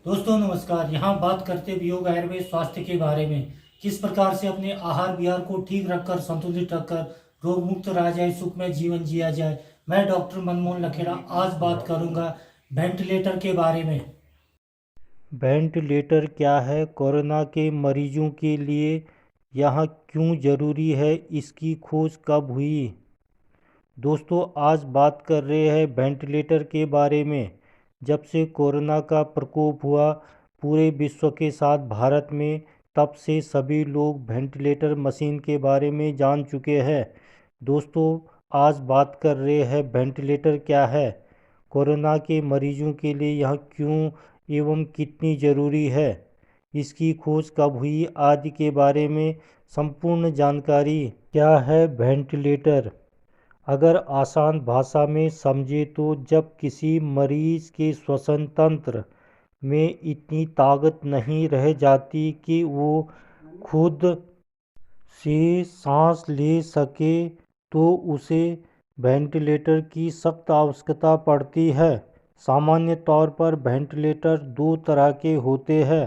दोस्तों नमस्कार। यहाँ बात करते हैं योग आयुर्वेद स्वास्थ्य के बारे में। किस प्रकार से अपने आहार विहार को ठीक रखकर, संतुलित रखकर रोग मुक्त रहा जाए, सुखमय जीवन जिया जाए। मैं डॉक्टर मनमोहन लखेड़ा आज बात करूंगा वेंटिलेटर के बारे में। वेंटिलेटर क्या है, कोरोना के मरीजों के लिए यह क्यों ज़रूरी है, इसकी खोज कब हुई। दोस्तों आज बात कर रहे हैं वेंटिलेटर के बारे में। जब से कोरोना का प्रकोप हुआ पूरे विश्व के साथ भारत में, तब से सभी लोग वेंटिलेटर मशीन के बारे में जान चुके हैं। दोस्तों आज बात कर रहे हैं वेंटिलेटर क्या है, कोरोना के मरीजों के लिए यह क्यों एवं कितनी ज़रूरी है, इसकी खोज कब हुई आदि के बारे में संपूर्ण जानकारी। क्या है वेंटिलेटर? अगर आसान भाषा में समझे तो जब किसी मरीज के श्वसन तंत्र में इतनी ताकत नहीं रह जाती कि वो खुद से सांस ले सके, तो उसे वेंटिलेटर की सख्त आवश्यकता पड़ती है। सामान्य तौर पर वेंटिलेटर दो तरह के होते हैं।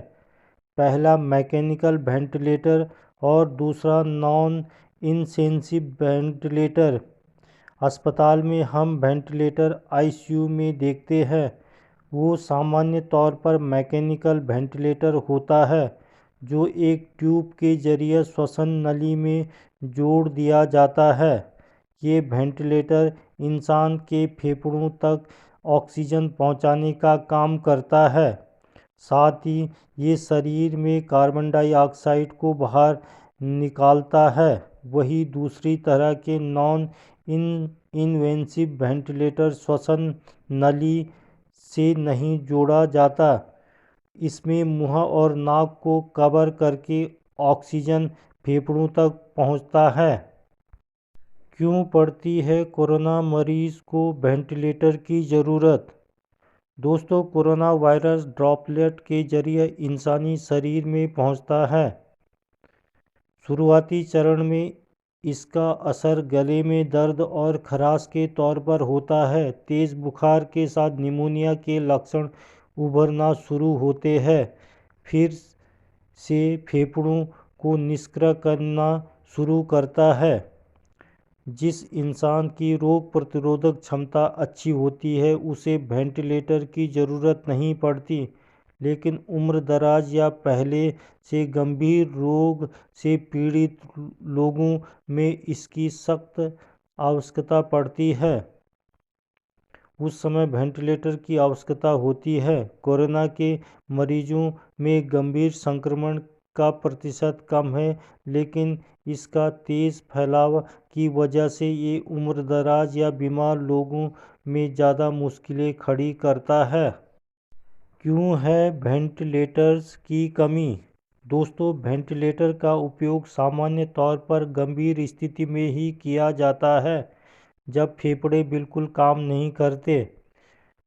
पहला मैकेनिकल वेंटिलेटर और दूसरा नॉन इनवेसिव वेंटिलेटर। अस्पताल में हम वेंटिलेटर आईसीयू में देखते हैं, वो सामान्य तौर पर मैकेनिकल वेंटिलेटर होता है जो एक ट्यूब के जरिए श्वसन नली में जोड़ दिया जाता है। ये वेंटिलेटर इंसान के फेफड़ों तक ऑक्सीजन पहुंचाने का काम करता है, साथ ही ये शरीर में कार्बन डाइऑक्साइड को बाहर निकालता है। वही दूसरी तरह के नॉन इन इनवेसिव वेंटिलेटर श्वसन नली से नहीं जोड़ा जाता। इसमें मुंह और नाक को कवर करके ऑक्सीजन फेफड़ों तक पहुंचता है। क्यों पड़ती है कोरोना मरीज को वेंटिलेटर की ज़रूरत? दोस्तों कोरोना वायरस ड्रॉपलेट के जरिए इंसानी शरीर में पहुंचता है। शुरुआती चरण में इसका असर गले में दर्द और खराश के तौर पर होता है। तेज़ बुखार के साथ निमोनिया के लक्षण उभरना शुरू होते हैं। फिर से फेफड़ों को निष्क्रिय करना शुरू करता है। जिस इंसान की रोग प्रतिरोधक क्षमता अच्छी होती है उसे वेंटिलेटर की ज़रूरत नहीं पड़ती, लेकिन उम्रदराज या पहले से गंभीर रोग से पीड़ित लोगों में इसकी सख्त आवश्यकता पड़ती है। उस समय वेंटिलेटर की आवश्यकता होती है। कोरोना के मरीजों में गंभीर संक्रमण का प्रतिशत कम है, लेकिन इसका तेज़ फैलाव की वजह से ये उम्रदराज या बीमार लोगों में ज़्यादा मुश्किलें खड़ी करता है। क्यों है वेंटिलेटर्स की कमी? दोस्तों वेंटिलेटर का उपयोग सामान्य तौर पर गंभीर स्थिति में ही किया जाता है, जब फेफड़े बिल्कुल काम नहीं करते।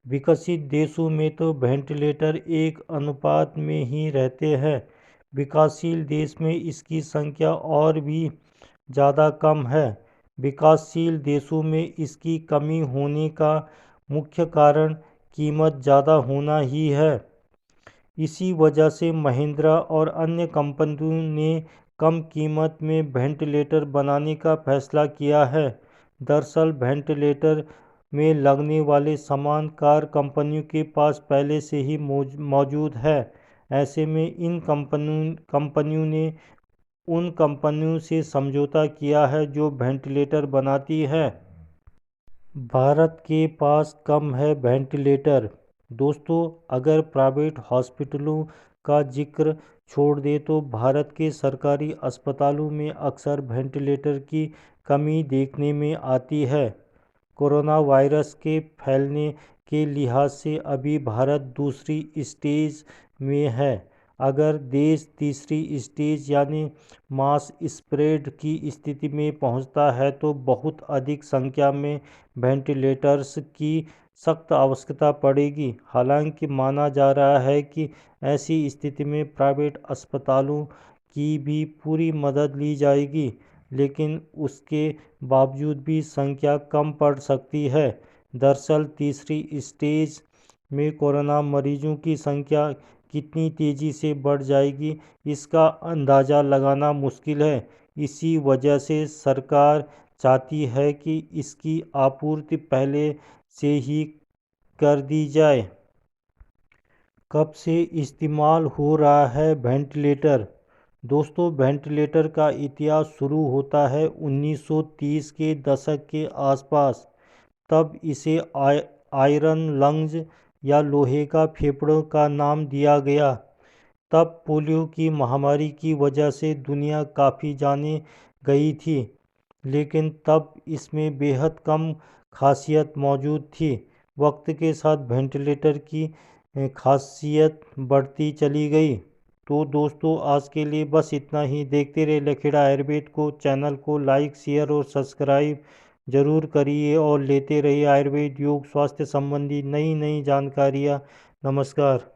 विकसित देशों में तो वेंटिलेटर एक अनुपात में ही रहते हैं। विकासशील देश में इसकी संख्या और भी ज़्यादा कम है। विकासशील देशों में इसकी कमी होने का मुख्य कारण कीमत ज़्यादा होना ही है। इसी वजह से महिंद्रा और अन्य कंपनियों ने कम कीमत में वेंटिलेटर बनाने का फैसला किया है। दरअसल वेंटिलेटर में लगने वाले सामान कार कंपनियों के पास पहले से ही मौजूद है। ऐसे में इन कंपनियों ने उन कंपनियों से समझौता किया है जो वेंटिलेटर बनाती है। भारत के पास कम है वेंटिलेटर। दोस्तों अगर प्राइवेट हॉस्पिटलों का जिक्र छोड़ दें तो भारत के सरकारी अस्पतालों में अक्सर वेंटिलेटर की कमी देखने में आती है। कोरोना वायरस के फैलने के लिहाज से अभी भारत दूसरी स्टेज में है। अगर देश तीसरी स्टेज यानी मास स्प्रेड की स्थिति में पहुंचता है तो बहुत अधिक संख्या में वेंटिलेटर्स की सख्त आवश्यकता पड़ेगी। हालांकि माना जा रहा है कि ऐसी स्थिति में प्राइवेट अस्पतालों की भी पूरी मदद ली जाएगी, लेकिन उसके बावजूद भी संख्या कम पड़ सकती है। दरअसल तीसरी स्टेज में कोरोना मरीजों की संख्या कितनी तेज़ी से बढ़ जाएगी, इसका अंदाज़ा लगाना मुश्किल है। इसी वजह से सरकार चाहती है कि इसकी आपूर्ति पहले से ही कर दी जाए। कब से इस्तेमाल हो रहा है वेंटिलेटर? दोस्तों, वेंटिलेटर का इतिहास शुरू होता है 1930 के दशक के आसपास। तब इसे आयरन लंग्स या लोहे का फेफड़ों का नाम दिया गया। तब पोलियो की महामारी की वजह से दुनिया काफ़ी जाने गई थी, लेकिन तब इसमें बेहद कम खासियत मौजूद थी। वक्त के साथ वेंटिलेटर की खासियत बढ़ती चली गई। तो दोस्तों, आज के लिए बस इतना ही। देखते रहे लखेड़ा आयुर्वेद को। चैनल को लाइक, शेयर और सब्सक्राइब ज़रूर करिए और लेते रहिए आयुर्वेद, योग, स्वास्थ्य संबंधी नई नई जानकारियाँ। नमस्कार।